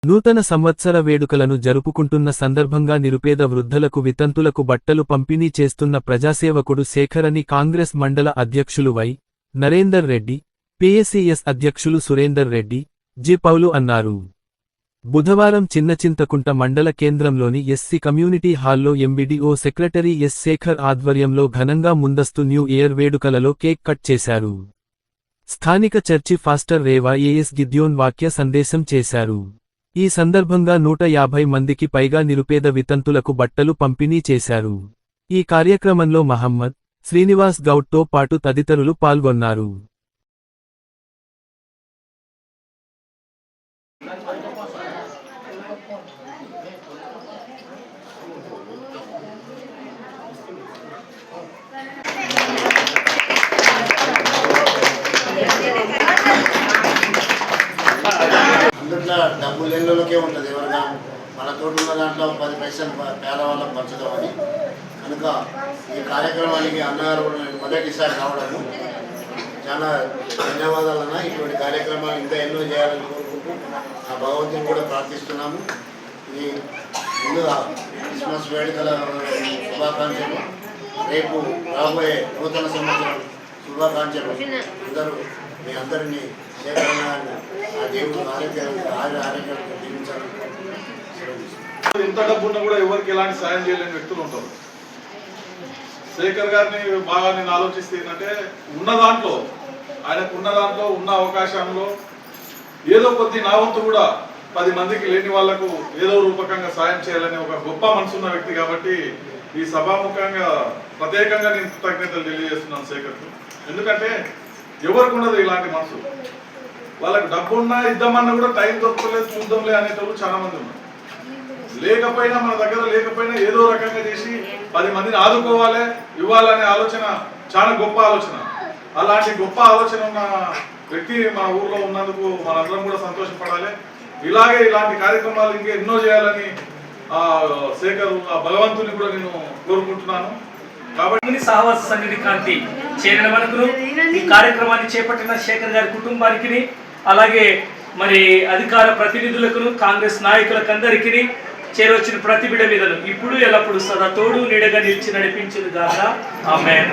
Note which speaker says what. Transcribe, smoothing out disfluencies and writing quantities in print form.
Speaker 1: నూతన సంవత్సర వేడుకలను జరుపుకుంటున్న సందర్భంగా నిరుపేద వృద్ధులకు వితంతులకు బట్టలు పంపిణీ చేస్తున్న ప్రజాసేవకుడు శేఖరని కాంగ్రెస్ మండల అధ్యక్షులు వై. నరేందర్ రెడ్డి, పిఎసిఎస్ అధ్యక్షులు సురేందర్ రెడ్డి, జి. పౌలు అన్నారు. బుధవారం చిన్నచింతకుంట మండల కేంద్రంలోని ఎస్సీ కమ్యూనిటీ హాల్లో ఎంబీడీఓ సెక్రటరీ ఎస్. శేఖర్ ఆధ్వర్యంలో ఘనంగా ముందస్తు న్యూ ఇయర్ వేడుకలలో కేక్ కట్ చేశారు. స్థానిక చర్చి ఫాస్టర్ రేవా ఏఎస్ గిద్యోన్ వాక్య సందేశం చేశారు. ఈ సందర్భంగా 150 మందికి పైగా నిరుపేద వితంతులకు బట్టలు పంపిణీ చేశారు. ఈ కార్యక్రమంలో మహమ్మద్, శ్రీనివాస్ గౌడ్తో పాటు తదితరులు పాల్గొన్నారు.
Speaker 2: అందుట్లో డబ్బు లేనికే ఉంటుంది. ఎవరిగా మన తోటి ఉన్న దాంట్లో 10 పైసలు పేదవాళ్ళకు పంచుదామని కనుక ఈ కార్యక్రమానికి అన్నగారు మొదటిసారి రావడము చాలా ధన్యవాదాలు అన్న. ఇటువంటి కార్యక్రమాలు ఇంకా ఎన్నో చేయాలని కోరుకుంటూ ఆ భగవంతుని కూడా ప్రార్థిస్తున్నాము. ఈ ముందుగా క్రిస్మస్ వేడుకల శుభాకాంక్షలు, రేపు రాబోయే నూతన సంవత్సరం శుభాకాంక్షలు. అందరూ మీ అందరినీ ఆ దేవుడు ఆరోగ్యాలు జీవించాలని.
Speaker 3: ఎంత డబ్బున్నా కూడా ఎవరికి ఎలాంటి సాయం చేయలేని వ్యక్తులు ఉంటారు. శేఖర్ గారిని బాగా నేను ఆలోచిస్తే ఏంటంటే ఉన్న దాంట్లో ఉన్న అవకాశంలో ఏదో కొద్ది నా వంతు కూడా 10 మందికి లేని వాళ్లకు ఏదో రూపకంగా సాయం చేయాలని ఒక గొప్ప మనసున్న వ్యక్తి కాబట్టి ఈ సభాముఖంగా ప్రత్యేకంగా నేను కృతజ్ఞతలు తెలియజేస్తున్నాను శేఖర్కు. ఎందుకంటే ఎవరికి ఉండదు ఇలాంటి మనసు. వాళ్ళకి డబ్బున్నా ఇద్దామన్నా కూడా టైం దొరకలేదు, చూద్దాంలే అనేటప్పుడు చాలా మంది ఉన్నారు. లేకపోయినా మన దగ్గర లేకపోయినా ఏదో రకంగా చేసి 10 మందిని ఆదుకోవాలి, ఇవ్వాలనే ఆలోచన చాలా గొప్ప ఆలోచన. అలాంటి గొప్ప ఆలోచన ఉన్న వ్యక్తి మన ఊర్లో ఉన్నందుకు మనందరం కూడా సంతోషపడాలి. ఇలాంటి కార్యక్రమాలు ఇంకా ఎన్నో చేయాలని శేఖర్ భగవంతుని కూడా నేను కోరుకుంటున్నాను.
Speaker 4: కాబట్టి సహవాస సన్నిధి కాంతి చేరిన మనకు ఈ కార్యక్రమాన్ని చేపట్టిన శేఖర్ గారి కుటుంబానికి, అలాగే మరి అధికార ప్రతినిధులకు, కాంగ్రెస్ నాయకులకు అందరికీ చేరొచ్చిన ప్రతి బిడ్డ మీదను ఇప్పుడు ఎల్లప్పుడు సదా తోడు నీడగా నిలిచి నడిపించును గాక. ఆమేన్.